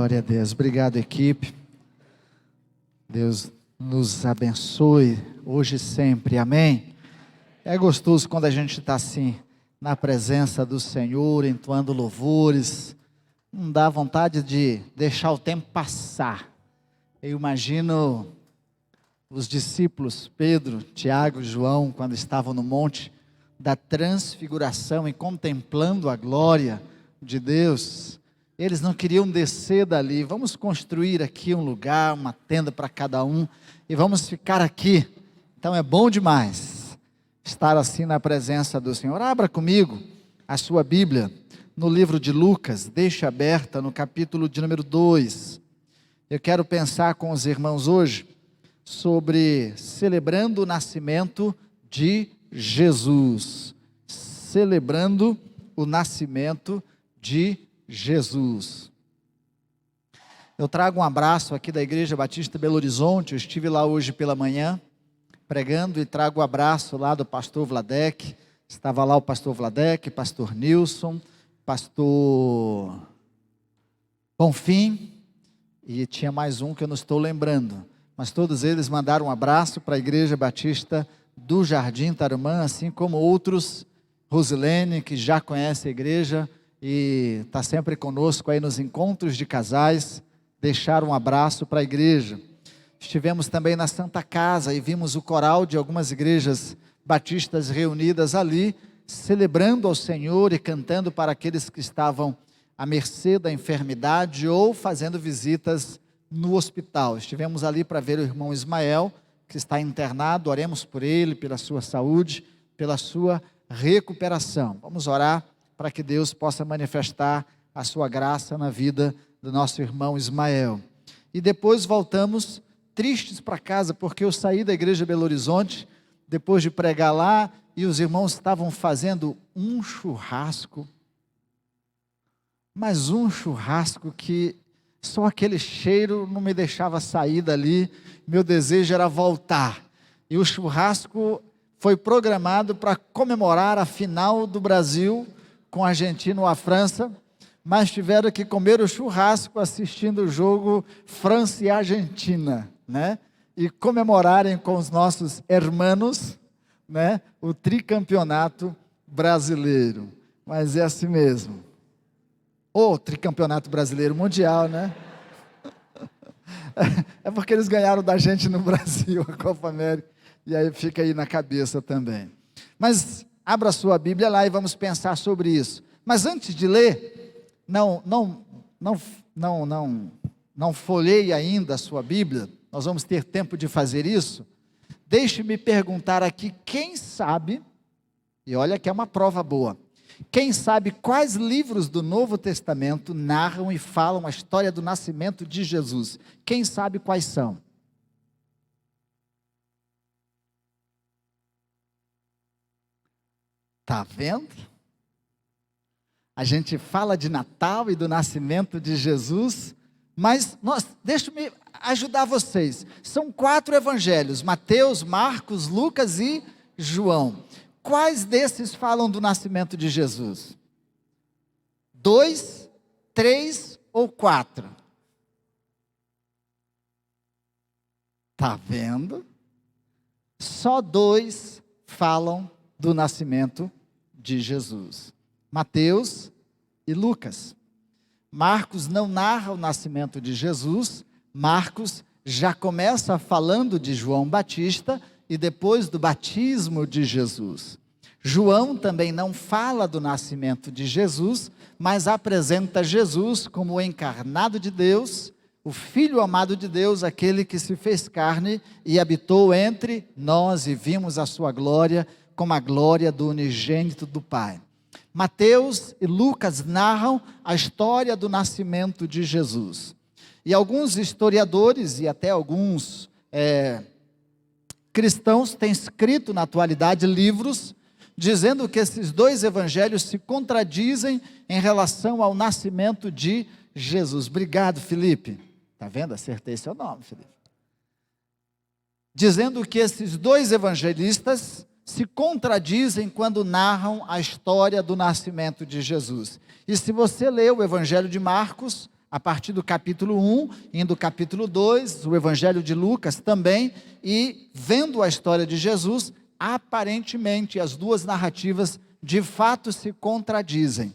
Glória a Deus. Obrigado, equipe. Deus nos abençoe hoje e sempre. Amém. É gostoso quando a gente está assim, na presença do Senhor, entoando louvores. Não dá vontade de deixar o tempo passar. Eu imagino os discípulos, Pedro, Tiago e João, quando estavam no monte da transfiguração e contemplando a glória de Deus. Eles não queriam descer dali. Vamos construir aqui um lugar, uma tenda para cada um, e vamos ficar aqui. Então é bom demais estar assim na presença do Senhor. Abra comigo a sua Bíblia no livro de Lucas, deixe aberta no capítulo de número 2. Eu quero pensar com os irmãos hoje sobre celebrando o nascimento de Jesus. Celebrando o nascimento de Jesus. Eu trago um abraço aqui da Igreja Batista Belo Horizonte. Eu estive lá hoje pela manhã pregando e trago o abraço lá do pastor Vladek. Estava lá o pastor Vladek, pastor Nilson, pastor Bonfim, e tinha mais um que eu não estou lembrando, mas todos eles mandaram um abraço para a Igreja Batista do Jardim Tarumã, assim como outros, Rosilene, que já conhece a igreja e está sempre conosco aí nos encontros de casais, deixar um abraço para a igreja. Estivemos também na Santa Casa e vimos o coral de algumas igrejas batistas reunidas ali, celebrando ao Senhor e cantando para aqueles que estavam à mercê da enfermidade ou fazendo visitas no hospital. Estivemos ali para ver o irmão Ismael, que está internado. Oremos por ele, pela sua saúde, pela sua recuperação. Vamos orar para que Deus possa manifestar a sua graça na vida do nosso irmão Ismael. E depois voltamos tristes para casa, porque eu saí da Igreja Belo Horizonte, depois de pregar lá, e os irmãos estavam fazendo um churrasco, mas um churrasco que só aquele cheiro não me deixava sair dali. Meu desejo era voltar, e o churrasco foi programado para comemorar a final do Brasil com a Argentina ou a França, mas tiveram que comer o churrasco assistindo o jogo França e Argentina, né? E comemorarem com os nossos hermanos, né? O tricampeonato brasileiro. Mas é assim mesmo. O tricampeonato brasileiro mundial, né? É porque eles ganharam da gente no Brasil, a Copa América, e aí fica aí na cabeça também. Mas abra sua Bíblia lá e vamos pensar sobre isso. Mas antes de ler, não folheie ainda a sua Bíblia, nós vamos ter tempo de fazer isso. Deixe-me perguntar aqui, quem sabe, e olha que é uma prova boa, quem sabe quais livros do Novo Testamento narram e falam a história do nascimento de Jesus? Quem sabe quais são? Está vendo? A gente fala de Natal e do nascimento de Jesus, mas deixa-me ajudar vocês. São 4 evangelhos: Mateus, Marcos, Lucas e João. Quais desses falam do nascimento de Jesus? 2, 3 ou 4? Está vendo? Só 2 falam do nascimento de Jesus: Mateus e Lucas. Marcos não narra o nascimento de Jesus. Marcos já começa falando de João Batista e depois do batismo de Jesus. João também não fala do nascimento de Jesus, mas apresenta Jesus como o encarnado de Deus, o Filho amado de Deus, aquele que se fez carne e habitou entre nós e vimos a sua glória como a glória do unigênito do Pai. Mateus e Lucas narram a história do nascimento de Jesus. E alguns historiadores e até alguns cristãos têm escrito na atualidade livros dizendo que esses 2 evangelhos se contradizem em relação ao nascimento de Jesus. Obrigado, Felipe. Está vendo? Acertei seu nome, Felipe. Dizendo que esses 2 evangelistas se contradizem quando narram a história do nascimento de Jesus. E se você ler o Evangelho de Marcos, a partir do capítulo 1, indo capítulo 2, o Evangelho de Lucas também, e vendo a história de Jesus, aparentemente as duas narrativas de fato se contradizem.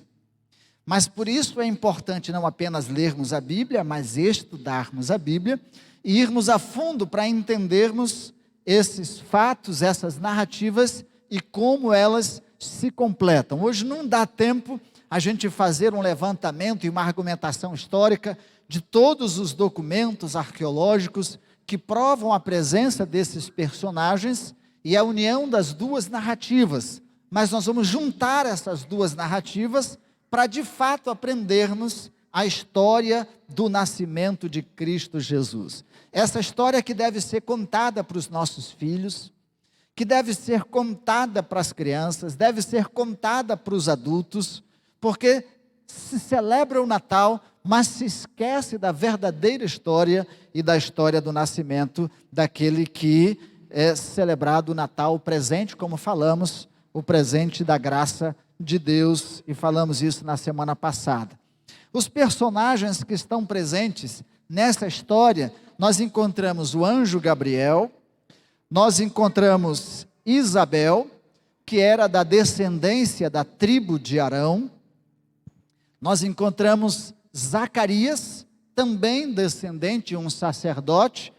Mas por isso é importante não apenas lermos a Bíblia, mas estudarmos a Bíblia e irmos a fundo para entendermos esses fatos, essas narrativas e como elas se completam. Hoje não dá tempo a gente fazer um levantamento e uma argumentação histórica de todos os documentos arqueológicos que provam a presença desses personagens e a união das duas narrativas. Mas nós vamos juntar essas duas narrativas para de fato aprendermos a história do nascimento de Cristo Jesus. Essa história que deve ser contada para os nossos filhos, que deve ser contada para as crianças, deve ser contada para os adultos, porque se celebra o Natal, mas se esquece da verdadeira história e da história do nascimento daquele que é celebrado o Natal, o presente, como falamos, o presente da graça de Deus, e falamos isso na semana passada. Os personagens que estão presentes nessa história, nós encontramos o anjo Gabriel, nós encontramos Isabel, que era da descendência da tribo de Arão, nós encontramos Zacarias, também descendente de um sacerdote,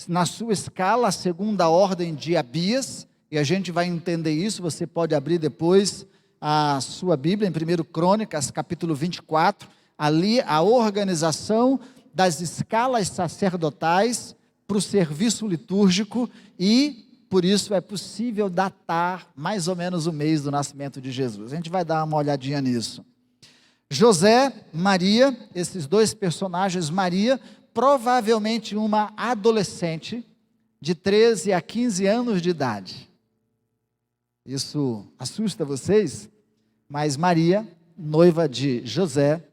na sua escala, a segunda ordem de Abias, e a gente vai entender isso, você pode abrir depois a sua Bíblia, em 1 Crônicas, capítulo 24, ali a organização das escalas sacerdotais para o serviço litúrgico, e por isso é possível datar mais ou menos o mês do nascimento de Jesus. A gente vai dar uma olhadinha nisso. José, Maria, esses dois personagens, Maria, provavelmente uma adolescente de 13 a 15 anos de idade. Isso assusta vocês? Mas Maria, noiva de José,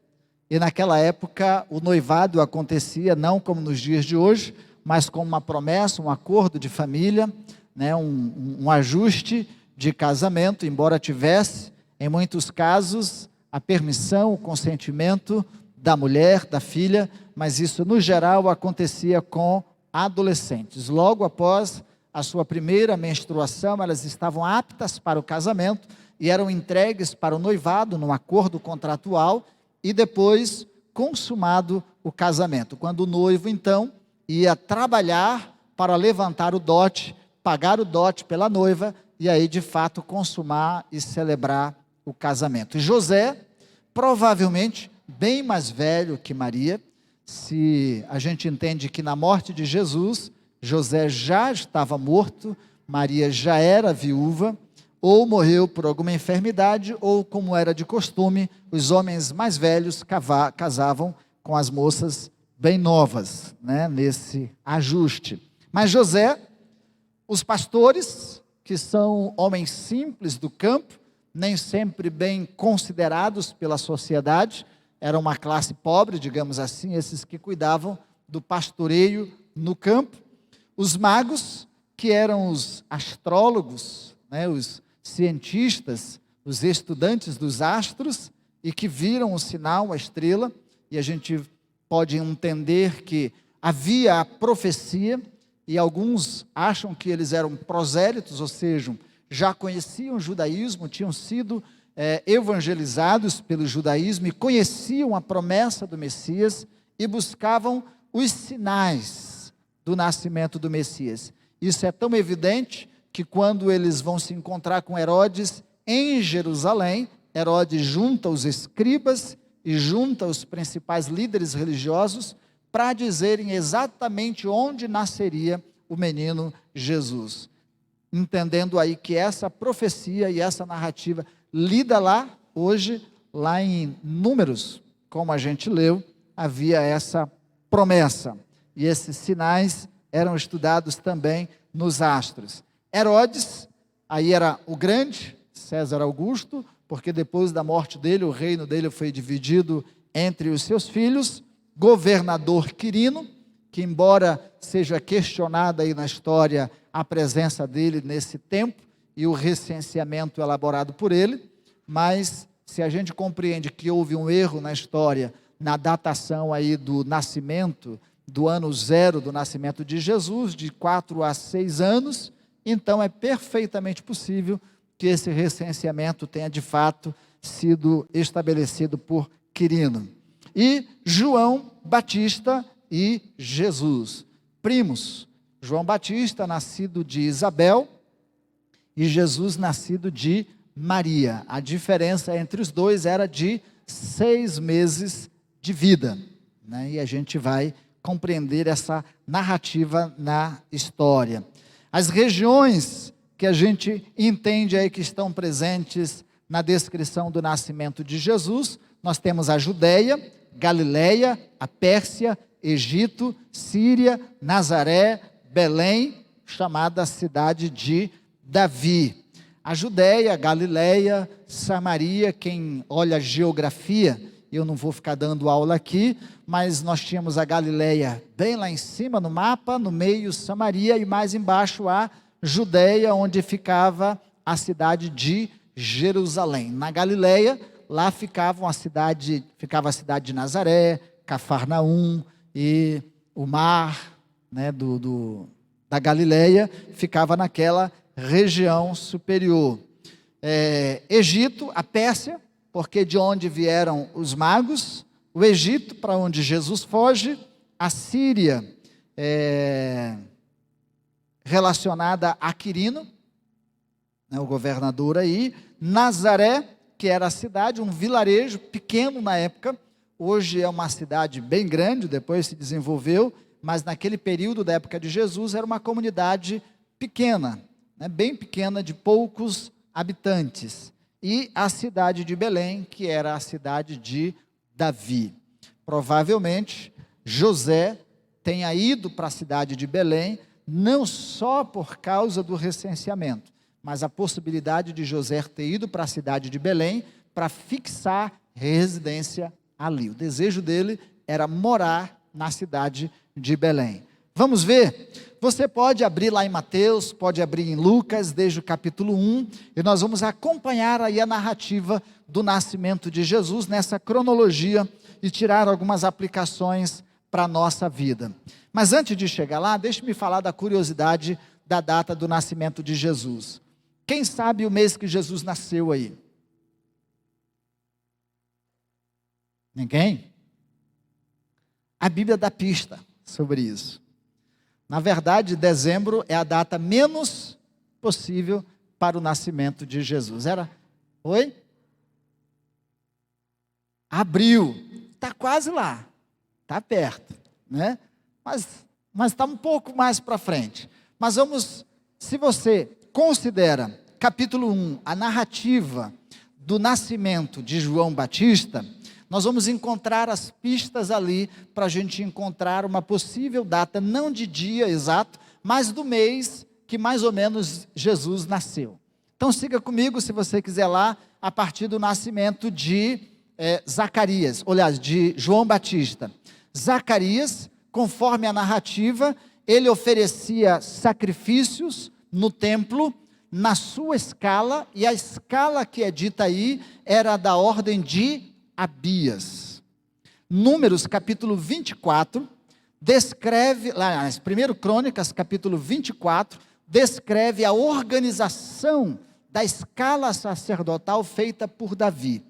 e naquela época o noivado acontecia não como nos dias de hoje, mas como uma promessa, um acordo de família, né, um ajuste de casamento, embora tivesse, em muitos casos, a permissão, o consentimento da mulher, da filha, mas isso no geral acontecia com adolescentes. Logo após a sua primeira menstruação, elas estavam aptas para o casamento e eram entregues para o noivado, num acordo contratual, e depois consumado o casamento. Quando o noivo, então, ia trabalhar para levantar o dote, pagar o dote pela noiva, e aí, de fato, consumar e celebrar o casamento. E José, provavelmente, bem mais velho que Maria, se a gente entende que na morte de Jesus, José já estava morto, Maria já era viúva, ou morreu por alguma enfermidade, ou como era de costume, os homens mais velhos casavam com as moças bem novas, né, nesse ajuste. Mas José, os pastores, que são homens simples do campo, nem sempre bem considerados pela sociedade, era uma classe pobre, digamos assim, esses que cuidavam do pastoreio no campo. Os magos, que eram os astrólogos, né, os cientistas, os estudantes dos astros, e que viram o sinal, a estrela, e a gente pode entender que havia a profecia, e alguns acham que eles eram prosélitos, ou seja, já conheciam o judaísmo, tinham sido evangelizados pelo judaísmo e conheciam a promessa do Messias e buscavam os sinais do nascimento do Messias. Isso é tão evidente que quando eles vão se encontrar com Herodes em Jerusalém, Herodes junta os escribas e junta os principais líderes religiosos para dizerem exatamente onde nasceria o menino Jesus. Entendendo aí que essa profecia e essa narrativa lida lá, hoje, lá em Números, como a gente leu, havia essa promessa. E esses sinais eram estudados também nos astros. Herodes, aí era o grande, César Augusto, porque depois da morte dele, o reino dele foi dividido entre os seus filhos. Governador Quirino, que embora seja questionada aí na história a presença dele nesse tempo e o recenseamento elaborado por ele, mas se a gente compreende que houve um erro na história na datação aí do nascimento, do ano zero do nascimento de Jesus, de 4 a 6 anos, então é perfeitamente possível que esse recenseamento tenha de fato sido estabelecido por Quirino. E João Batista e Jesus, primos. João Batista, nascido de Isabel, e Jesus, nascido de Maria. A diferença entre os dois era de 6 meses de vida, né? E a gente vai compreender essa narrativa na história. As regiões que a gente entende aí que estão presentes na descrição do nascimento de Jesus, nós temos a Judéia, Galiléia, a Pérsia, Egito, Síria, Nazaré, Belém, chamada cidade de Davi. A Judéia, Galiléia, Samaria, quem olha a geografia, eu não vou ficar dando aula aqui, mas nós tínhamos a Galiléia bem lá em cima no mapa, no meio Samaria e mais embaixo a Judéia, onde ficava a cidade de Jerusalém. Na Galiléia, lá ficava a cidade de Nazaré, Cafarnaum e o mar, né, da Galiléia ficava naquela região superior. Egito, a Pérsia, porque de onde vieram os magos, o Egito, para onde Jesus foge, a Síria, relacionada a Quirino, né, o governador aí, Nazaré, que era a cidade, um vilarejo pequeno na época, hoje é uma cidade bem grande, depois se desenvolveu, mas naquele período da época de Jesus era uma comunidade pequena, né, bem pequena, de poucos habitantes. E a cidade de Belém, que era a cidade de Davi. Provavelmente, José tenha ido para a cidade de Belém, não só por causa do recenseamento, mas a possibilidade de José ter ido para a cidade de Belém para fixar residência ali. O desejo dele era morar na cidade de Belém. Vamos ver? Você pode abrir lá em Mateus, pode abrir em Lucas, desde o capítulo 1, e nós vamos acompanhar aí a narrativa do nascimento de Jesus, nessa cronologia, e tirar algumas aplicações para a nossa vida. Mas antes de chegar lá, deixe-me falar da curiosidade da data do nascimento de Jesus. Quem sabe o mês que Jesus nasceu aí? Ninguém? A Bíblia dá pista sobre isso. Na verdade, dezembro é a data menos possível para o nascimento de Jesus. Oi? Abril. Está quase lá. Está perto, né? Mas está um pouco mais para frente. Mas vamos, se você considera capítulo 1, a narrativa do nascimento de João Batista, nós vamos encontrar as pistas ali para a gente encontrar uma possível data, não de dia exato, mas do mês que mais ou menos Jesus nasceu. Então siga comigo, se você quiser lá, a partir do nascimento de Zacarias, aliás, de João Batista. Zacarias, conforme a narrativa, ele oferecia sacrifícios no templo, na sua escala, e a escala que é dita aí, era da ordem de Abias. Números capítulo 24, descreve, lá, 1 Crônicas capítulo 24, descreve a organização da escala sacerdotal feita por Davi.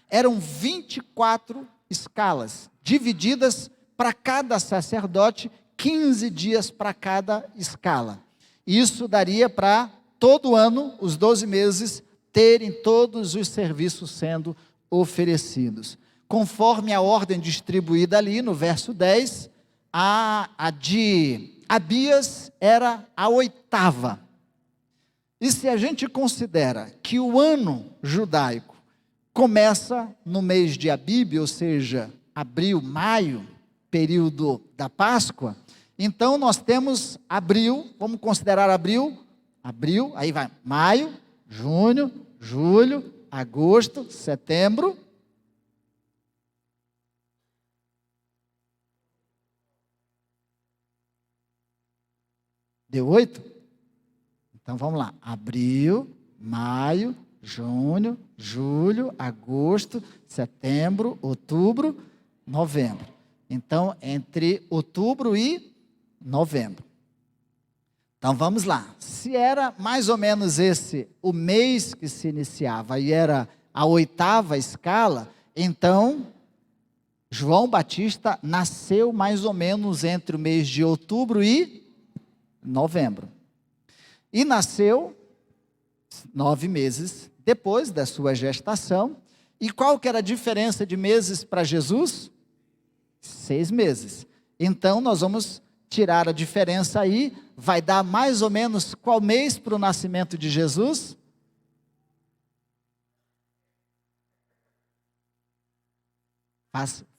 Eram 24 escalas, divididas para cada sacerdote, 15 dias para cada escala. Isso daria para todo ano, os 12 meses, terem todos os serviços sendo oferecidos. Conforme a ordem distribuída ali no verso 10, a de Abias era a 8ª. E se a gente considera que o ano judaico começa no mês de Abib, ou seja, abril, maio, período da Páscoa, então nós temos abril, vamos considerar abril, aí vai maio, junho, julho, agosto, setembro. Deu 8? Então vamos lá. Abril, maio, junho, julho, agosto, setembro, outubro, novembro. Então, entre outubro e novembro. Então, vamos lá. Se era mais ou menos esse o mês que se iniciava e era a 8ª escala, então, João Batista nasceu mais ou menos entre o mês de outubro e novembro. E nasceu 9 meses depois da sua gestação. E qual que era a diferença de meses para Jesus? 6 meses. Então, nós vamos tirar a diferença aí, vai dar mais ou menos qual mês para o nascimento de Jesus?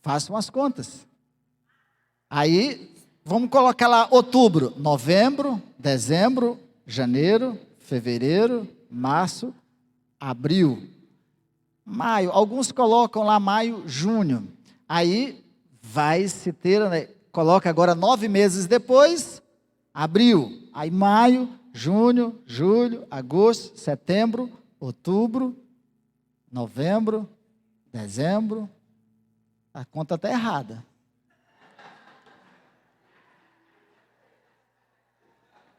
Façam as contas. Aí, vamos colocar lá outubro, novembro, dezembro, janeiro, fevereiro, março, abril, maio. Alguns colocam lá maio, junho. Aí, vai se ter, né? Coloca agora 9 meses depois, abril, aí maio, junho, julho, agosto, setembro, outubro, novembro, dezembro, a conta está errada.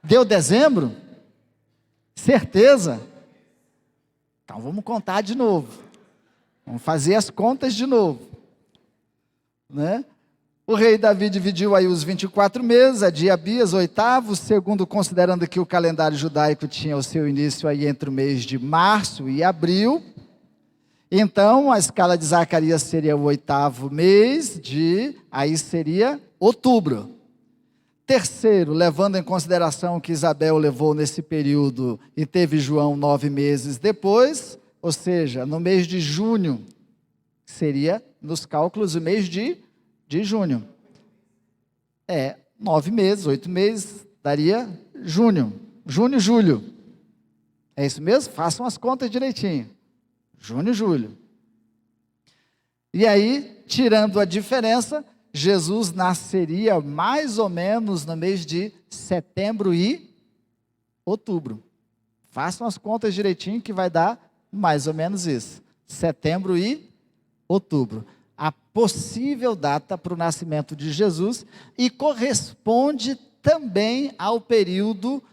Deu dezembro? Certeza? Então vamos contar de novo, vamos fazer as contas de novo, né? O rei Davi dividiu aí os 24 meses, a de Abias, 8º, segundo, considerando que o calendário judaico tinha o seu início aí entre o mês de março e abril. Então, a escala de Zacarias seria o 8º mês, aí seria outubro. Terceiro, levando em consideração que Isabel levou nesse período e teve João 9 meses depois, ou seja, no mês de junho, seria, nos cálculos, o mês de junho. 9 meses, 8 meses, daria junho, julho. É isso mesmo? Façam as contas direitinho. Junho, julho. E aí, tirando a diferença, Jesus nasceria mais ou menos no mês de setembro e outubro. Façam as contas direitinho que vai dar mais ou menos isso. Setembro e outubro. A possível data para o nascimento de Jesus e corresponde também ao período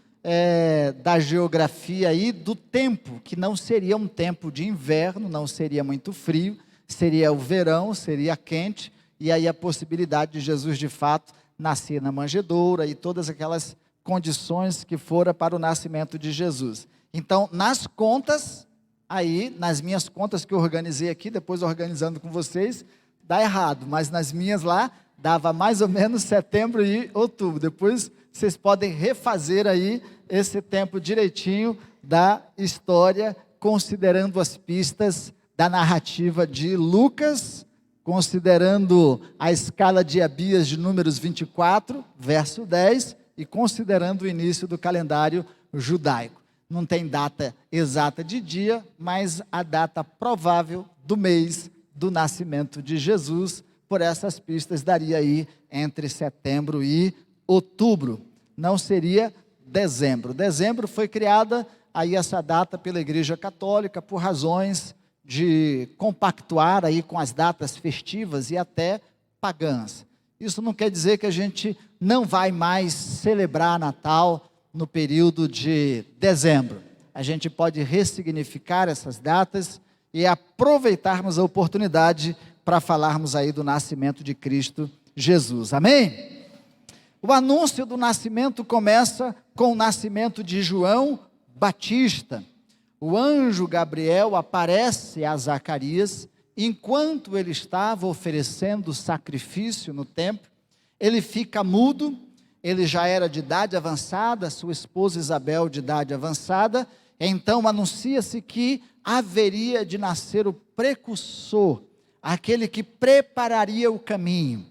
da geografia aí do tempo, que não seria um tempo de inverno, não seria muito frio, seria o verão, seria quente, e aí a possibilidade de Jesus de fato nascer na manjedoura e todas aquelas condições que fora para o nascimento de Jesus. Então, nas contas, aí, nas minhas contas que eu organizei aqui, depois organizando com vocês, dá errado, mas nas minhas lá, dava mais ou menos setembro e outubro. Depois vocês podem refazer aí esse tempo direitinho da história, considerando as pistas da narrativa de Lucas, considerando a escala de Abias de Números 24, verso 10, e considerando o início do calendário judaico. Não tem data exata de dia, mas a data provável do mês do nascimento de Jesus, por essas pistas, daria aí entre setembro e outubro. Não seria dezembro. Dezembro foi criada aí essa data pela Igreja Católica por razões de compactuar aí com as datas festivas e até pagãs. Isso não quer dizer que a gente não vai mais celebrar Natal no período de dezembro. A gente pode ressignificar essas datas e aproveitarmos a oportunidade para falarmos aí do nascimento de Cristo Jesus. Amém? O anúncio do nascimento começa com o nascimento de João Batista. O anjo Gabriel aparece a Zacarias enquanto ele estava oferecendo sacrifício no templo. Ele fica mudo, ele já era de idade avançada, sua esposa Isabel de idade avançada. Então anuncia-se que haveria de nascer o precursor, aquele que prepararia o caminho,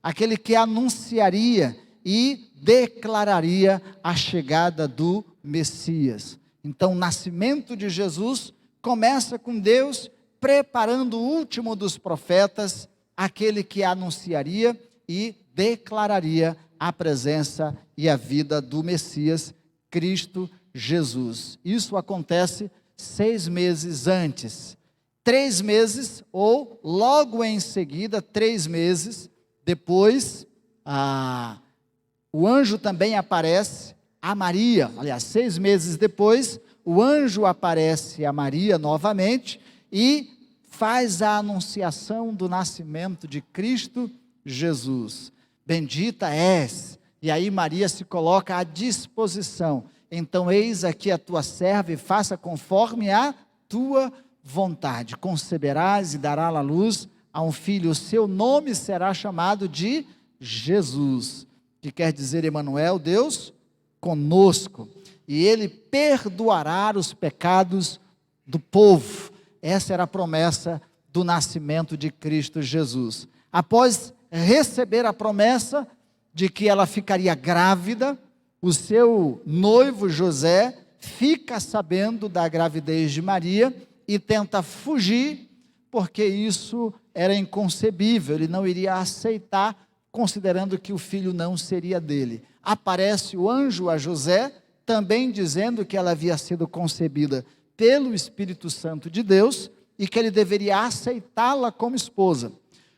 aquele que anunciaria e declararia a chegada do Messias. Então, o nascimento de Jesus começa com Deus preparando o último dos profetas, aquele que anunciaria e declararia a presença e a vida do Messias, Cristo Jesus. Isso acontece 6 meses antes. 3 meses, ou logo em seguida, 3 meses depois, o anjo também aparece a Maria. Aliás, 6 meses depois, o anjo aparece a Maria novamente e faz a anunciação do nascimento de Cristo Jesus. Bendita és. E aí Maria se coloca à disposição. Então, eis aqui a tua serva, e faça conforme a tua vontade. Conceberás e darás à luz a um filho, o seu nome será chamado de Jesus, que quer dizer Emanuel, Deus conosco, e ele perdoará os pecados do povo. Essa era a promessa do nascimento de Cristo Jesus. Após receber a promessa de que ela ficaria grávida, o seu noivo José fica sabendo da gravidez de Maria e tenta fugir, porque isso era inconcebível, ele não iria aceitar, considerando que o filho não seria dele. Aparece o anjo a José, também dizendo que ela havia sido concebida pelo Espírito Santo de Deus, e que ele deveria aceitá-la como esposa.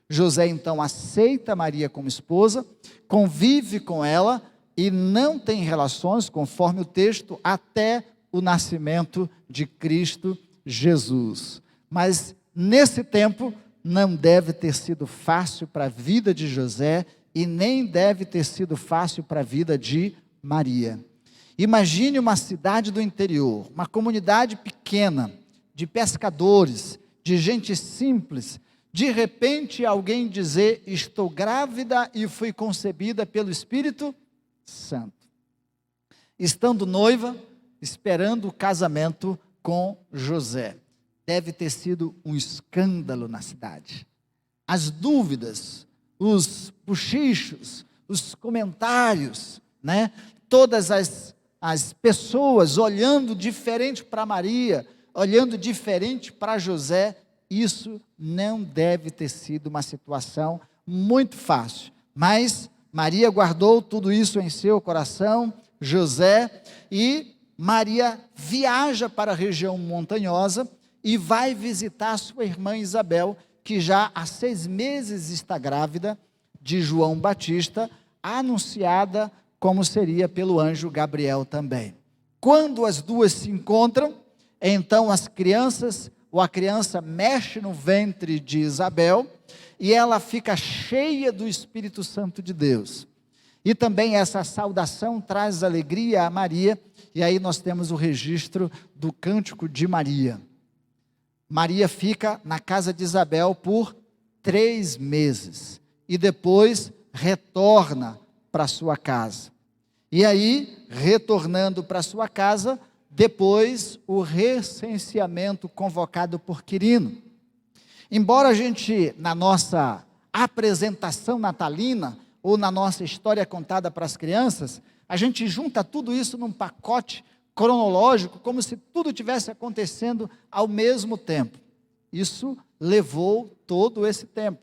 José então aceita Maria como esposa, convive com ela, e não tem relações, conforme o texto, até o nascimento de Cristo Jesus. Mas nesse tempo não deve ter sido fácil para a vida de José, e nem deve ter sido fácil para a vida de Maria. Imagine uma cidade do interior, uma comunidade pequena, de pescadores, de gente simples, de repente alguém dizer: estou grávida e fui concebida pelo Espírito Santo. Estando noiva, esperando o casamento com José. Deve ter sido um escândalo na cidade. As dúvidas, os bochichos, os comentários, né? Todas as pessoas olhando diferente para Maria, olhando diferente para José. Isso não deve ter sido uma situação muito fácil. Mas Maria guardou tudo isso em seu coração, José, e Maria viaja para a região montanhosa e vai visitar sua irmã Isabel, que já há 6 meses está grávida de João Batista, anunciada como seria pelo anjo Gabriel também. Quando as duas se encontram, então a criança mexe no ventre de Isabel, e ela fica cheia do Espírito Santo de Deus. E também essa saudação traz alegria a Maria, e aí nós temos o registro do cântico de Maria. Maria fica na casa de Isabel por 3 meses, e depois retorna para sua casa. E aí, retornando para sua casa, depois o recenseamento convocado por Quirino. Embora a gente, na nossa apresentação natalina, ou na nossa história contada para as crianças, a gente junta tudo isso num pacote cronológico, como se tudo tivesse acontecendo ao mesmo tempo. Isso levou todo esse tempo.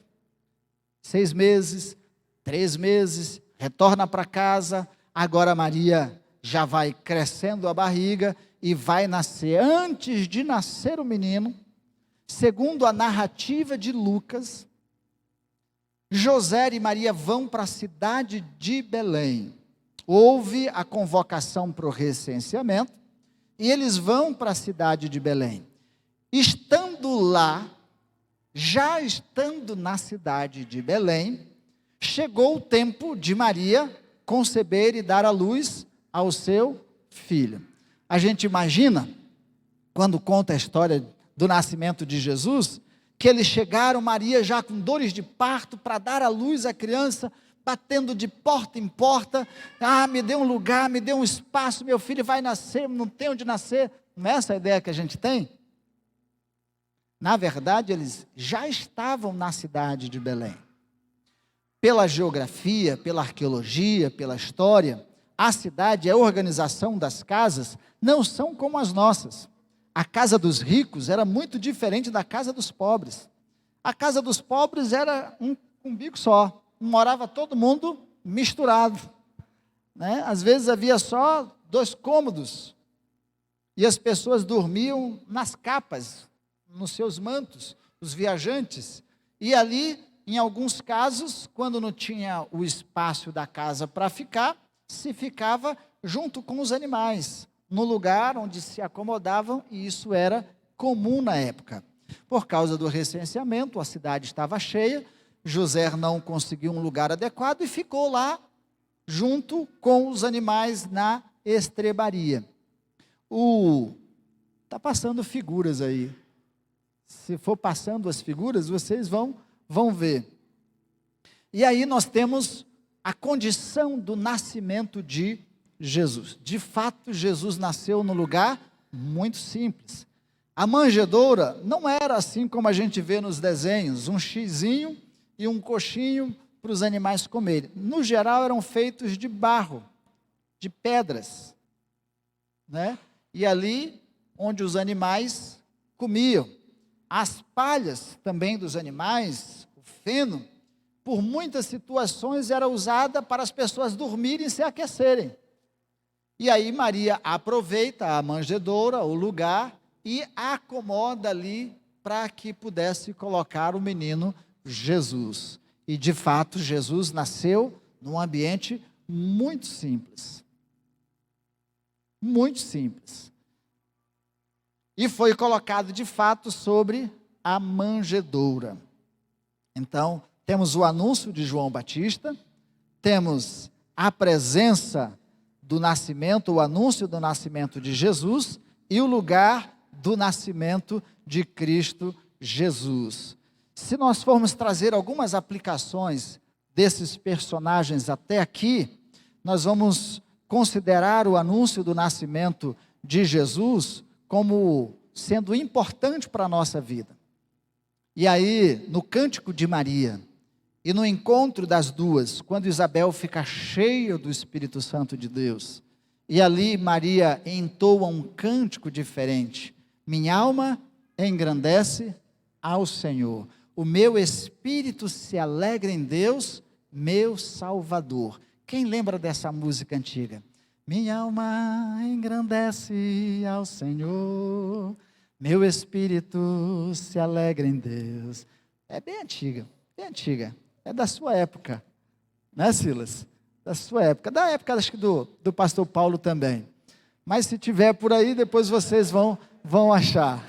6 meses, 3 meses, retorna para casa, agora Maria já vai crescendo a barriga e vai nascer. Antes de nascer o menino, segundo a narrativa de Lucas, José e Maria vão para a cidade de Belém. Houve a convocação para o recenseamento, e eles vão para a cidade de Belém. Estando lá, já estando na cidade de Belém, chegou o tempo de Maria conceber e dar à luz ao seu filho. A gente imagina, quando conta a história do nascimento de Jesus, que eles chegaram, Maria já com dores de parto, para dar à luz a criança, batendo de porta em porta: me dê um lugar, me dê um espaço, meu filho vai nascer, não tem onde nascer. Não é essa a ideia que a gente tem? Na verdade, eles já estavam na cidade de Belém. Pela geografia, pela arqueologia, pela história, a cidade e a organização das casas não são como as nossas. A casa dos ricos era muito diferente da casa dos pobres. A casa dos pobres era um bico só, morava todo mundo misturado, né? Às vezes havia só 2 cômodos, e as pessoas dormiam nas capas, nos seus mantos, os viajantes. E ali, em alguns casos, quando não tinha o espaço da casa para ficar, se ficava junto com os animais, no lugar onde se acomodavam, e isso era comum na época. Por causa do recenseamento, a cidade estava cheia, José não conseguiu um lugar adequado e ficou lá, junto com os animais na estrebaria. Está passando figuras aí. Se for passando as figuras, vocês vão ver. E aí nós temos a condição do nascimento de Jesus. De fato, Jesus nasceu num lugar muito simples. A manjedoura não era assim como a gente vê nos desenhos, um xizinho e um coxinho para os animais comerem. No geral, eram feitos de barro, de pedras, né? E ali, onde os animais comiam. As palhas também dos animais, o feno, por muitas situações era usada para as pessoas dormirem e se aquecerem. E aí Maria aproveita a manjedoura, o lugar, e acomoda ali para que pudesse colocar o menino Jesus. E de fato Jesus nasceu num ambiente muito simples. Muito simples. E foi colocado de fato sobre a manjedoura. Então, temos o anúncio de João Batista, temos a presença do nascimento, o anúncio do nascimento de Jesus e o lugar do nascimento de Cristo Jesus. Se nós formos trazer algumas aplicações desses personagens até aqui, nós vamos considerar o anúncio do nascimento de Jesus como sendo importante para a nossa vida. E aí, no Cântico de Maria, e no encontro das duas, quando Isabel fica cheia do Espírito Santo de Deus, e ali Maria entoa um cântico diferente, minha alma engrandece ao Senhor, o meu espírito se alegra em Deus, meu Salvador. Quem lembra dessa música antiga? Minha alma engrandece ao Senhor, meu espírito se alegra em Deus. É bem antiga, bem antiga. É da sua época, né, Silas? Da sua época, da época acho que do pastor Paulo também. Mas se tiver por aí, depois vocês vão achar.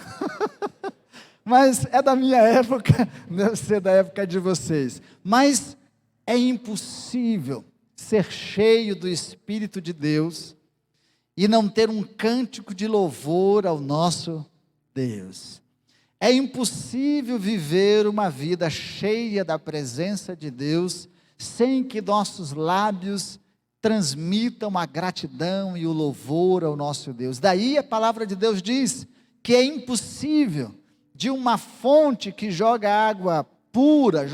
Mas é da minha época, deve ser da época de vocês. Mas é impossível ser cheio do Espírito de Deus e não ter um cântico de louvor ao nosso Deus. É impossível viver uma vida cheia da presença de Deus sem que nossos lábios transmitam a gratidão e o louvor ao nosso Deus. Daí a palavra de Deus diz que é impossível de uma fonte que joga água pura,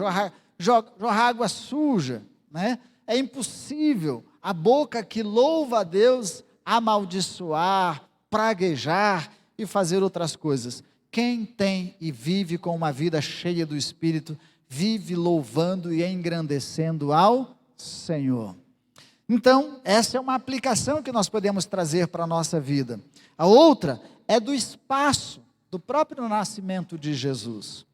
joga água suja, né? É impossível a boca que louva a Deus amaldiçoar, praguejar e fazer outras coisas. Quem tem e vive com uma vida cheia do Espírito, vive louvando e engrandecendo ao Senhor. Então, essa é uma aplicação que nós podemos trazer para a nossa vida. A outra é do espaço, do próprio nascimento de Jesus.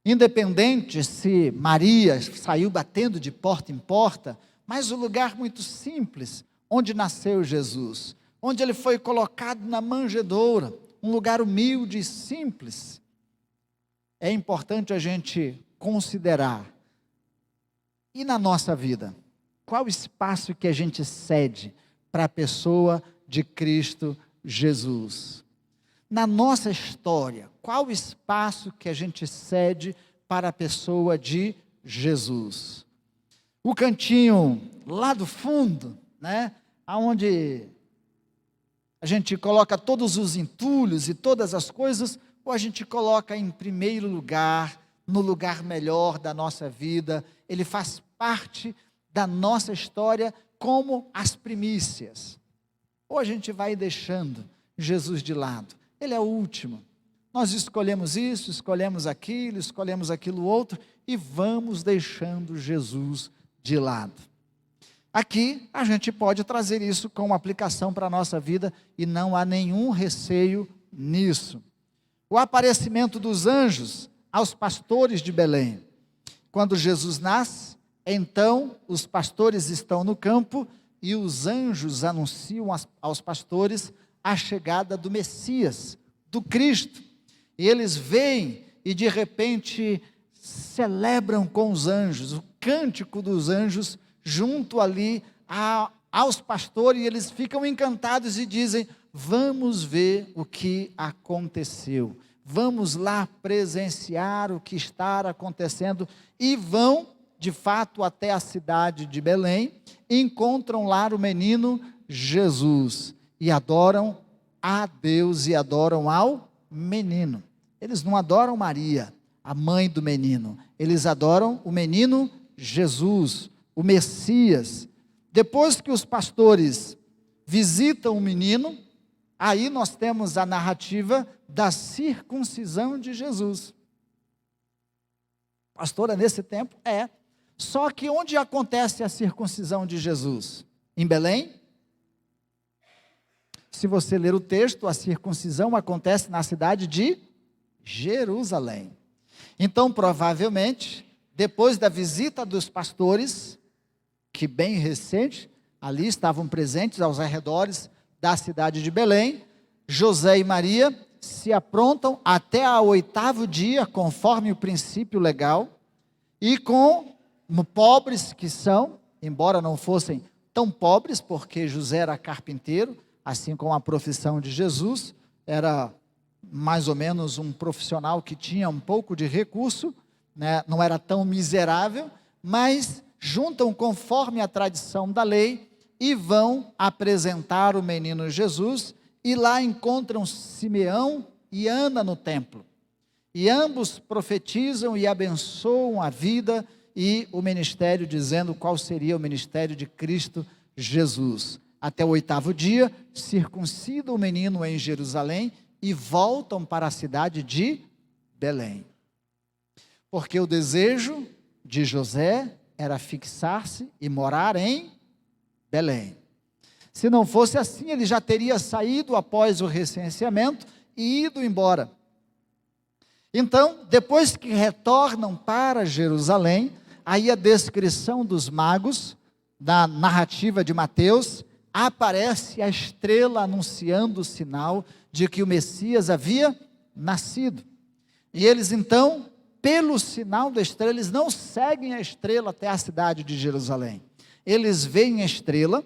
Independente se Maria saiu batendo de porta em porta, mas o lugar muito simples, onde nasceu Jesus, onde ele foi colocado na manjedoura, um lugar humilde e simples, é importante a gente considerar. E na nossa vida, qual o espaço que a gente cede para a pessoa de Cristo Jesus? Na nossa história, qual o espaço que a gente cede para a pessoa de Jesus? O cantinho lá do fundo, né, onde a gente coloca todos os entulhos e todas as coisas, ou a gente coloca em primeiro lugar, no lugar melhor da nossa vida, ele faz parte da nossa história como as primícias. Ou a gente vai deixando Jesus de lado, ele é o último. Nós escolhemos isso, escolhemos aquilo outro, e vamos deixando Jesus de lado. Aqui a gente pode trazer isso com uma aplicação para a nossa vida, e não há nenhum receio nisso. o aparecimento dos anjos aos pastores de Belém. Quando Jesus nasce, então os pastores estão no campo e os anjos anunciam aos pastores a chegada do Messias, do Cristo. E eles veem e de repente celebram com os anjos, o cântico dos anjos junto ali aos pastores, e eles ficam encantados e dizem: vamos ver o que aconteceu, vamos lá presenciar o que está acontecendo. E vão de fato até a cidade de Belém, encontram lá o menino Jesus e adoram a Deus e adoram ao menino. Eles não adoram Maria, a mãe do menino, eles adoram o menino Jesus, o Messias. Depois que os pastores visitam o menino, aí nós temos a narrativa da circuncisão de Jesus. Pastora, nesse tempo? Só que onde acontece a circuncisão de Jesus? Em Belém? Se você ler o texto, a circuncisão acontece na cidade de Jerusalém. Então, provavelmente, depois da visita dos pastores, que bem recente, ali estavam presentes aos arredores da cidade de Belém, José e Maria se aprontam até ao 8º dia, conforme o princípio legal, e com pobres que são, embora não fossem tão pobres, porque José era carpinteiro, assim como a profissão de Jesus, era mais ou menos um profissional que tinha um pouco de recurso, né? Não era tão miserável, mas juntam conforme a tradição da lei e vão apresentar o menino Jesus, e lá encontram Simeão e Ana no templo. E ambos profetizam e abençoam a vida e o ministério, dizendo qual seria o ministério de Cristo Jesus. Até o 8º dia, circuncidam o menino em Jerusalém e voltam para a cidade de Belém. Porque o desejo de José era fixar-se e morar em Belém. Se não fosse assim, ele já teria saído após o recenseamento e ido embora. Então, depois que retornam para Jerusalém, aí a descrição dos magos, da narrativa de Mateus, aparece a estrela anunciando o sinal de que o Messias havia nascido. E eles então, pelo sinal da estrela, eles não seguem a estrela até a cidade de Jerusalém. Eles veem a estrela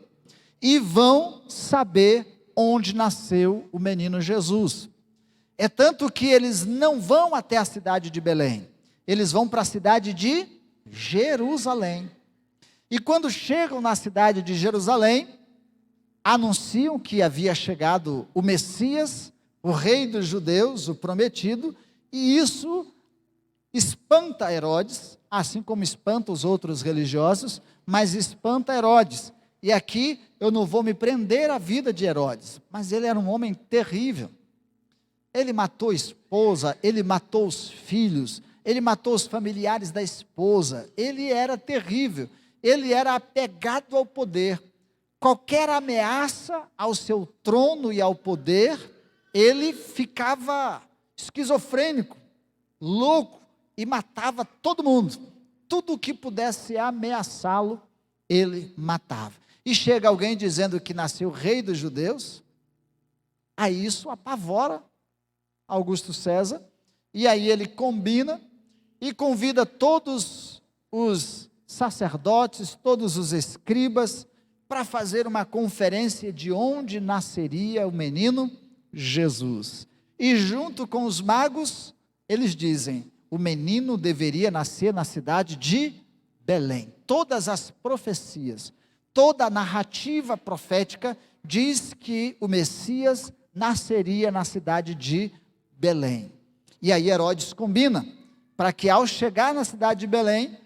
e vão saber onde nasceu o menino Jesus. É tanto que eles não vão até a cidade de Belém, eles vão para a cidade de Jerusalém. E quando chegam na cidade de Jerusalém, anunciam que havia chegado o Messias, o rei dos judeus, o prometido, e isso espanta Herodes, assim como espanta os outros religiosos, mas espanta Herodes. E aqui eu não vou me prender à vida de Herodes, mas ele era um homem terrível. Ele matou a esposa, ele matou os filhos, ele matou os familiares da esposa. Ele era terrível, ele era apegado ao poder. Qualquer ameaça ao seu trono e ao poder, ele ficava esquizofrênico, louco, e matava todo mundo. Tudo que pudesse ameaçá-lo, ele matava. E chega alguém dizendo que nasceu rei dos judeus, aí isso apavora Augusto César, e aí ele combina e convida todos os sacerdotes, todos os escribas, para fazer uma conferência de onde nasceria o menino Jesus. E junto com os magos, eles dizem: o menino deveria nascer na cidade de Belém. Todas as profecias, toda a narrativa profética diz que o Messias nasceria na cidade de Belém. E aí Herodes combina para que ao chegar na cidade de Belém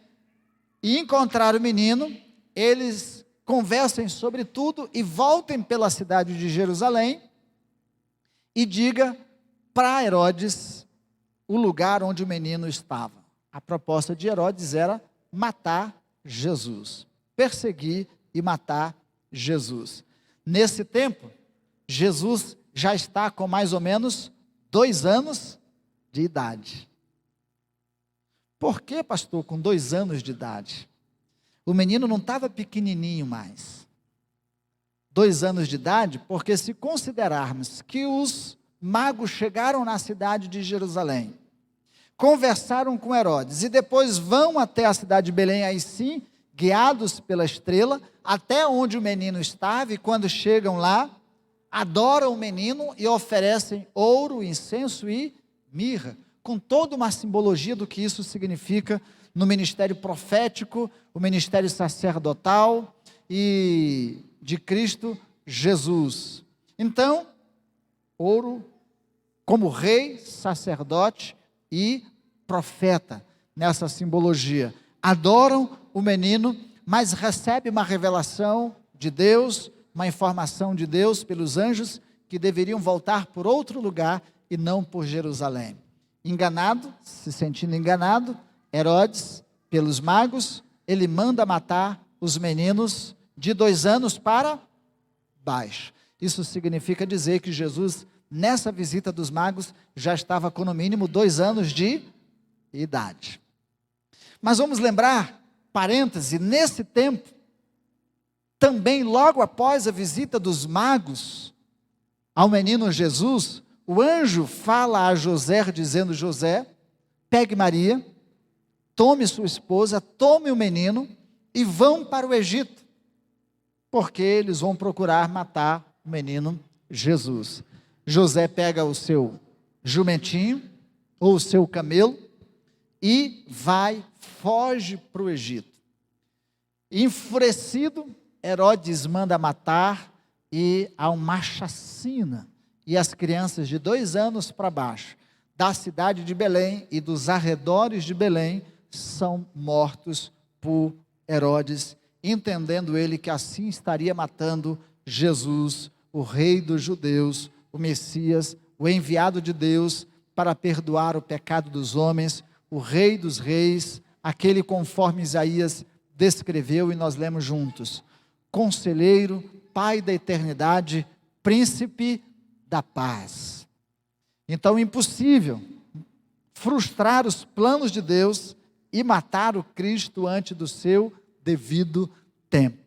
e encontrar o menino, eles conversem sobre tudo e voltem pela cidade de Jerusalém e diga para Herodes o lugar onde o menino estava. A proposta de Herodes era matar Jesus, perseguir e matar Jesus. Nesse tempo, Jesus já está com mais ou menos 2 anos de idade. Por que, pastor, com 2 anos de idade? O menino não estava pequenininho mais. 2 anos de idade, porque se considerarmos que os magos chegaram na cidade de Jerusalém, conversaram com Herodes e depois vão até a cidade de Belém, aí sim, guiados pela estrela, até onde o menino estava, e quando chegam lá, adoram o menino e oferecem ouro, incenso e mirra, com toda uma simbologia do que isso significa no ministério profético, o ministério sacerdotal e de Cristo Jesus. Então, ouro como rei, sacerdote e profeta, nessa simbologia. Adoram o menino, mas recebe uma revelação de Deus, uma informação de Deus pelos anjos, que deveriam voltar por outro lugar e não por Jerusalém. Enganado, se sentindo enganado, Herodes, pelos magos, ele manda matar os meninos de 2 anos para baixo. Isso significa dizer que Jesus, nessa visita dos magos, já estava com no mínimo 2 anos de idade. Mas vamos lembrar, parêntese, nesse tempo, também logo após a visita dos magos ao menino Jesus, o anjo fala a José, dizendo: José, pegue Maria, tome sua esposa, tome o menino e vão para o Egito, porque eles vão procurar matar o menino Jesus. José pega o seu jumentinho, ou o seu camelo, e foge para o Egito. Enfurecido, Herodes manda matar, e há uma chacina, e as crianças de 2 anos para baixo, da cidade de Belém e dos arredores de Belém, são mortos por Herodes, entendendo ele que assim estaria matando Jesus, o rei dos judeus, o Messias, o enviado de Deus para perdoar o pecado dos homens, o rei dos reis, aquele conforme Isaías descreveu e nós lemos juntos: Conselheiro, Pai da eternidade, Príncipe da paz. Então, impossível frustrar os planos de Deus e matar o Cristo antes do seu devido tempo.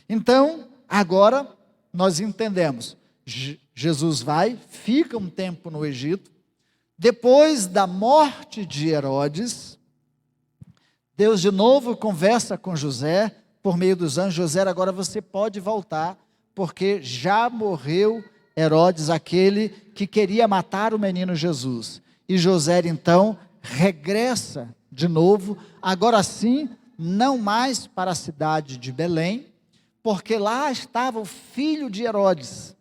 Então, agora nós entendemos, Jesus fica um tempo no Egito. Depois da morte de Herodes, Deus de novo conversa com José, por meio dos anjos: José, agora você pode voltar, porque já morreu Herodes, aquele que queria matar o menino Jesus. E José então regressa de novo, agora sim, não mais para a cidade de Belém, porque lá estava o filho de Herodes.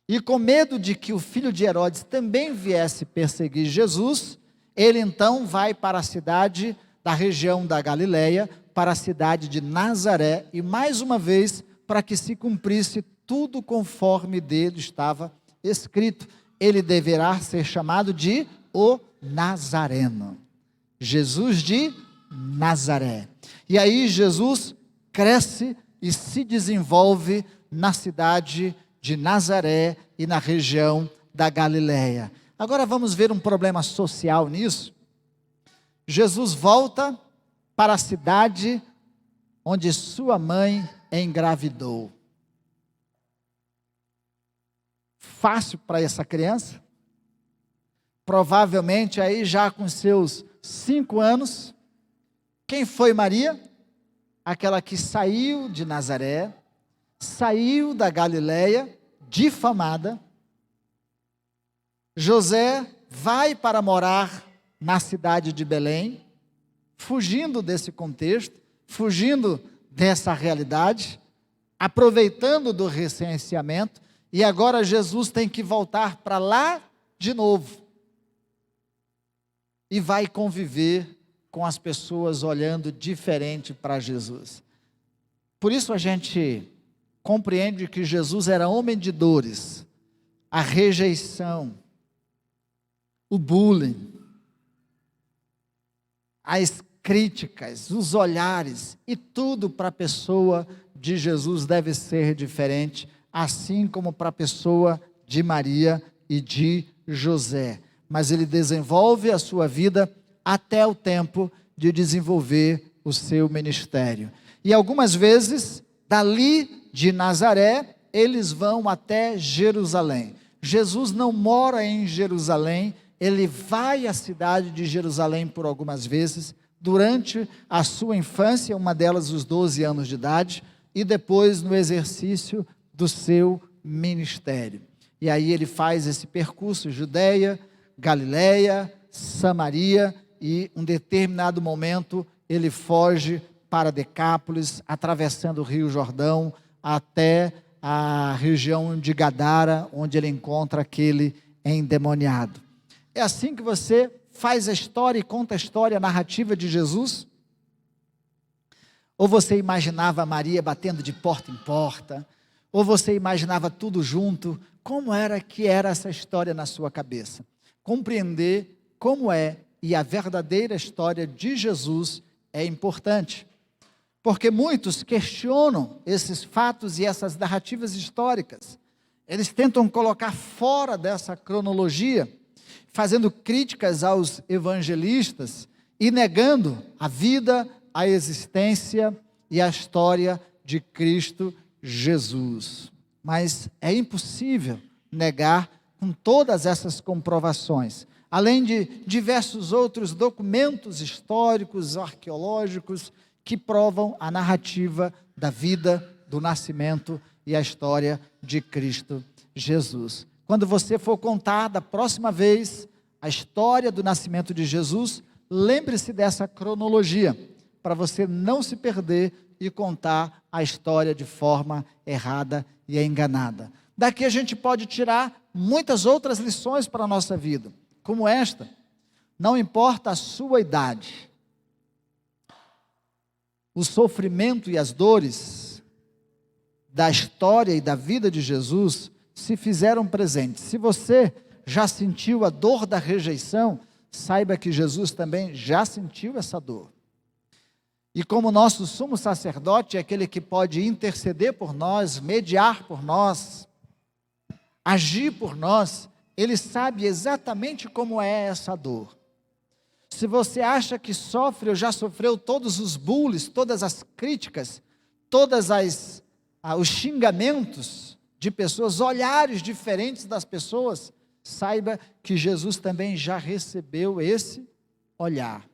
E com medo de que o filho de Herodes também viesse perseguir Jesus, ele então vai para a cidade da região da Galileia, para a cidade de Nazaré, e mais uma vez, para que se cumprisse tudo conforme dele estava escrito: ele deverá ser chamado de o Nazareno, Jesus de Nazaré. E aí Jesus cresce e se desenvolve na cidade de Nazaré e na região da Galileia. Agora vamos ver um problema social nisso. Jesus volta para a cidade onde sua mãe engravidou. Fácil para essa criança? Provavelmente aí já com seus 5 anos. Quem foi Maria? Aquela que saiu de Nazaré, saiu da Galileia, difamada. José vai para morar na cidade de Belém, fugindo desse contexto, fugindo dessa realidade, aproveitando do recenseamento, e agora Jesus tem que voltar para lá de novo, e vai conviver com as pessoas olhando diferente para Jesus. Por isso a gente compreende que Jesus era homem de dores, a rejeição, o bullying, as críticas, os olhares, e tudo para a pessoa de Jesus deve ser diferente, assim como para a pessoa de Maria e de José. mas ele desenvolve a sua vida até o tempo de desenvolver o seu ministério. E algumas vezes, dali de Nazaré, eles vão até Jerusalém. Jesus não mora em Jerusalém, ele vai à cidade de Jerusalém por algumas vezes, durante a sua infância, uma delas os 12 anos de idade, e depois no exercício do seu ministério. E aí ele faz esse percurso, Judeia, Galileia, Samaria, e em um determinado momento ele foge para Decápolis, atravessando o Rio Jordão, até a região de Gadara, onde ele encontra aquele endemoniado. É assim que você faz a história e conta a história, a narrativa de Jesus? Ou você imaginava Maria batendo de porta em porta? Ou você imaginava tudo junto? Como era que era essa história na sua cabeça? Compreender como é e a verdadeira história de Jesus é importante. Porque muitos questionam esses fatos e essas narrativas históricas. Eles tentam colocar fora dessa cronologia, fazendo críticas aos evangelistas e negando a vida, a existência e a história de Cristo Jesus. Mas é impossível negar com todas essas comprovações, além de diversos outros documentos históricos, arqueológicos, que provam a narrativa da vida, do nascimento e a história de Cristo Jesus. Quando você for contar da próxima vez a história do nascimento de Jesus, lembre-se dessa cronologia, para você não se perder e contar a história de forma errada e enganada. Daqui a gente pode tirar muitas outras lições para a nossa vida, como esta: não importa a sua idade, o sofrimento e as dores da história e da vida de Jesus se fizeram presentes. Se você já sentiu a dor da rejeição, saiba que Jesus também já sentiu essa dor. E como nosso sumo sacerdote é aquele que pode interceder por nós, mediar por nós, agir por nós, ele sabe exatamente como é essa dor. Se você acha que sofre ou já sofreu todos os bullies, todas as críticas, os xingamentos de pessoas, olhares diferentes das pessoas, saiba que Jesus também já recebeu esse olhar.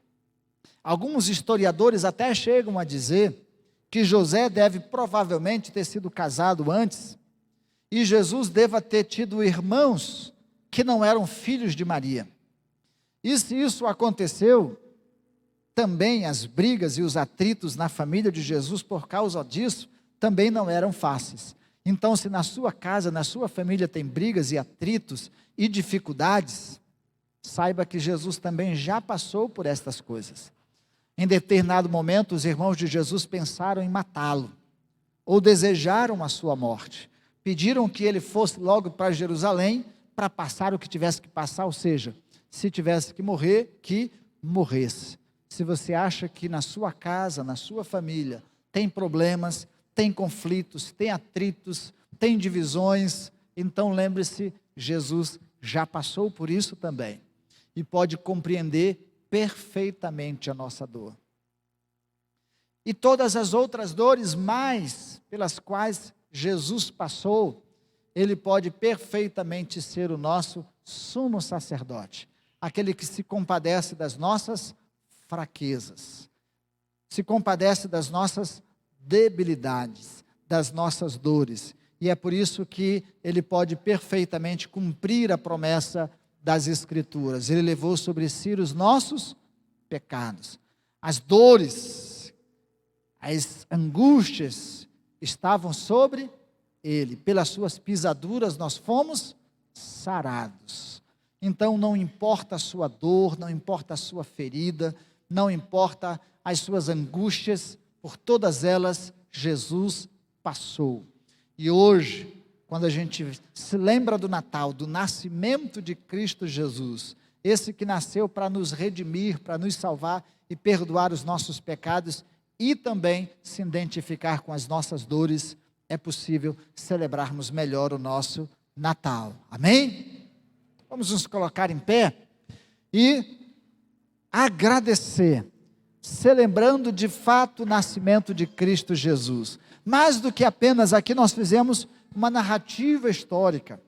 Alguns historiadores até chegam a dizer que José deve provavelmente ter sido casado antes, e Jesus deva ter tido irmãos que não eram filhos de Maria. E se isso aconteceu, também as brigas e os atritos na família de Jesus por causa disso, também não eram fáceis. Então, se na sua casa, na sua família tem brigas e atritos e dificuldades, saiba que Jesus também já passou por estas coisas. Em determinado momento, os irmãos de Jesus pensaram em matá-lo, ou desejaram a sua morte. Pediram que ele fosse logo para Jerusalém, para passar o que tivesse que passar, ou seja, se tivesse que morrer, que morresse. Se você acha que na sua casa, na sua família, tem problemas, tem conflitos, tem atritos, tem divisões, então lembre-se, Jesus já passou por isso também, e pode compreender perfeitamente a nossa dor. E todas as outras dores mais pelas quais Jesus passou, ele pode perfeitamente ser o nosso sumo sacerdote, aquele que se compadece das nossas fraquezas, se compadece das nossas debilidades, das nossas dores, e é por isso que ele pode perfeitamente cumprir a promessa das Escrituras. Ele levou sobre si os nossos pecados, as dores, as angústias estavam sobre ele, pelas suas pisaduras nós fomos sarados. Então não importa a sua dor, não importa a sua ferida, não importa as suas angústias, por todas elas Jesus passou. E hoje, quando a gente se lembra do Natal, do nascimento de Cristo Jesus, esse que nasceu para nos redimir, para nos salvar e perdoar os nossos pecados e também se identificar com as nossas dores, é possível celebrarmos melhor o nosso Natal. Amém? Vamos nos colocar em pé e agradecer, celebrando de fato o nascimento de Cristo Jesus. Mais do que apenas aqui nós fizemos uma narrativa histórica.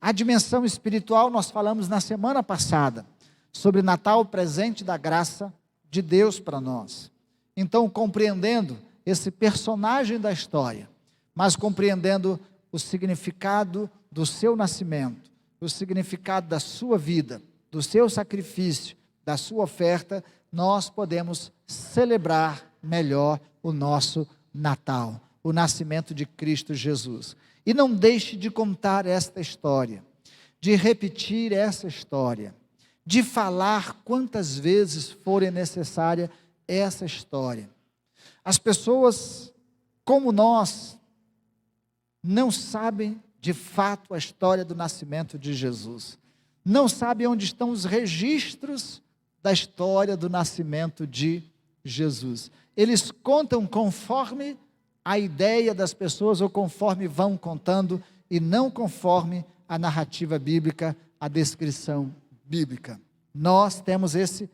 A dimensão espiritual nós falamos na semana passada, sobre Natal, o presente da graça de Deus para nós. Então, compreendendo esse personagem da história, mas compreendendo o significado do seu nascimento, o significado da sua vida, do seu sacrifício, da sua oferta, nós podemos celebrar melhor o nosso Natal, o nascimento de Cristo Jesus. E não deixe de contar esta história, de repetir essa história, de falar quantas vezes forem necessária essa história. As pessoas, como nós, não sabem de fato a história do nascimento de Jesus. Não sabem onde estão os registros da história do nascimento de Jesus. Eles contam conforme a ideia das pessoas ou conforme vão contando e não conforme a narrativa bíblica, a descrição bíblica. Nós temos esse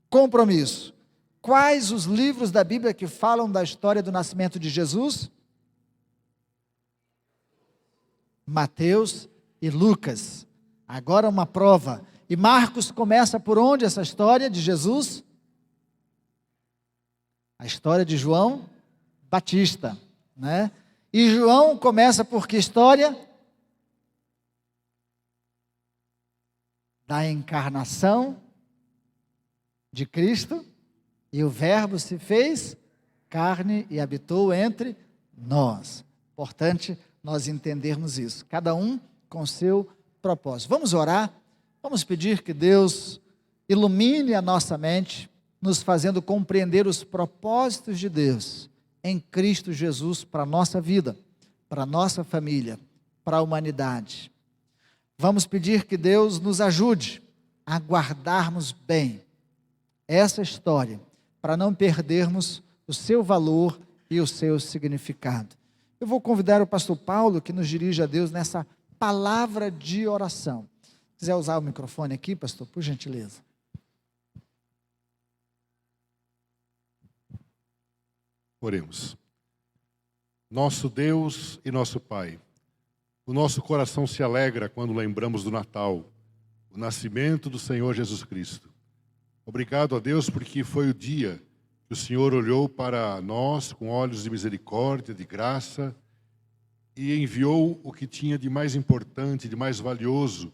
compromisso. Quais os livros da Bíblia que falam da história do nascimento de Jesus? Mateus e Lucas. Agora uma prova. E Marcos começa por onde essa história de Jesus? A história de João Batista, né? E João começa por que história? Da encarnação de Cristo, e o Verbo se fez carne e habitou entre nós. Importante nós entendermos isso, cada um com seu propósito. Vamos orar, vamos pedir que Deus ilumine a nossa mente, nos fazendo compreender os propósitos de Deus em Cristo Jesus para a nossa vida, para a nossa família, para a humanidade. Vamos pedir que Deus nos ajude a guardarmos bem essa história, para não perdermos o seu valor e o seu significado. Eu vou convidar o pastor Paulo, que nos dirige a Deus nessa palavra de oração. Se quiser usar o microfone aqui, pastor, por gentileza. Oremos. Nosso Deus e nosso Pai, o nosso coração se alegra quando lembramos do Natal, o nascimento do Senhor Jesus Cristo. Obrigado a Deus porque foi o dia que o Senhor olhou para nós com olhos de misericórdia, de graça, e enviou o que tinha de mais importante, de mais valioso,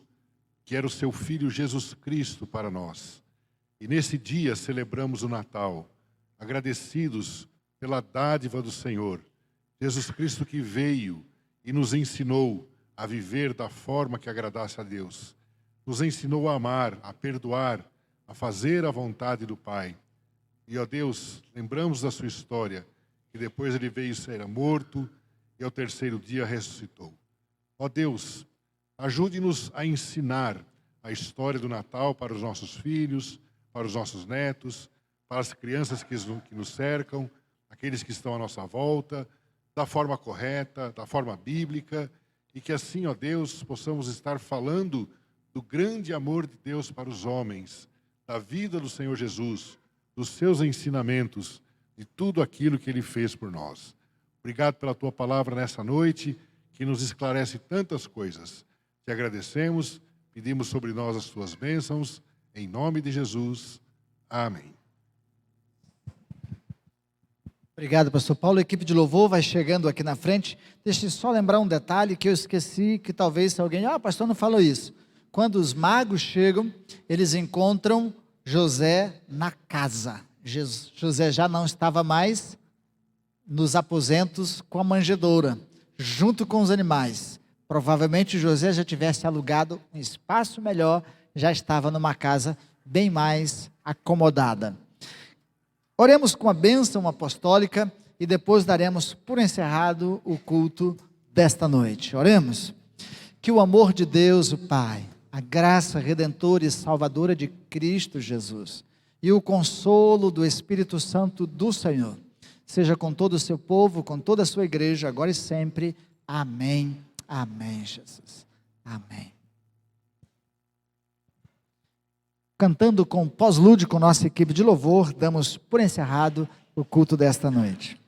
que era o seu Filho Jesus Cristo para nós. E nesse dia celebramos o Natal, agradecidos pela dádiva do Senhor, Jesus Cristo que veio e nos ensinou a viver da forma que agradasse a Deus. Nos ensinou a amar, a perdoar, a fazer a vontade do Pai. E, ó Deus, lembramos da sua história, que depois ele veio ser morto e ao terceiro dia ressuscitou. Ó Deus, ajude-nos a ensinar a história do Natal para os nossos filhos, para os nossos netos, para as crianças que nos cercam, aqueles que estão à nossa volta, da forma correta, da forma bíblica, e que assim, ó Deus, possamos estar falando do grande amor de Deus para os homens, da vida do Senhor Jesus, dos seus ensinamentos, de tudo aquilo que Ele fez por nós. Obrigado pela Tua palavra nessa noite, que nos esclarece tantas coisas. Te agradecemos, pedimos sobre nós as Tuas bênçãos, em nome de Jesus. Amém. Obrigado, pastor Paulo. A equipe de louvor vai chegando aqui na frente. Deixa eu só lembrar um detalhe que eu esqueci, que talvez alguém... pastor não falou isso. Quando os magos chegam, eles encontram José na casa. José já não estava mais nos aposentos com a manjedoura, junto com os animais. Provavelmente José já tivesse alugado um espaço melhor, já estava numa casa bem mais acomodada. Oremos com a bênção apostólica e depois daremos por encerrado o culto desta noite. Oremos. Que o amor de Deus, o Pai, a graça redentora e salvadora de Cristo Jesus e o consolo do Espírito Santo do Senhor seja com todo o seu povo, com toda a sua igreja, agora e sempre. Amém. Amém, Jesus. Amém. cantando com pós-lúdico nossa equipe de louvor, damos por encerrado o culto desta noite.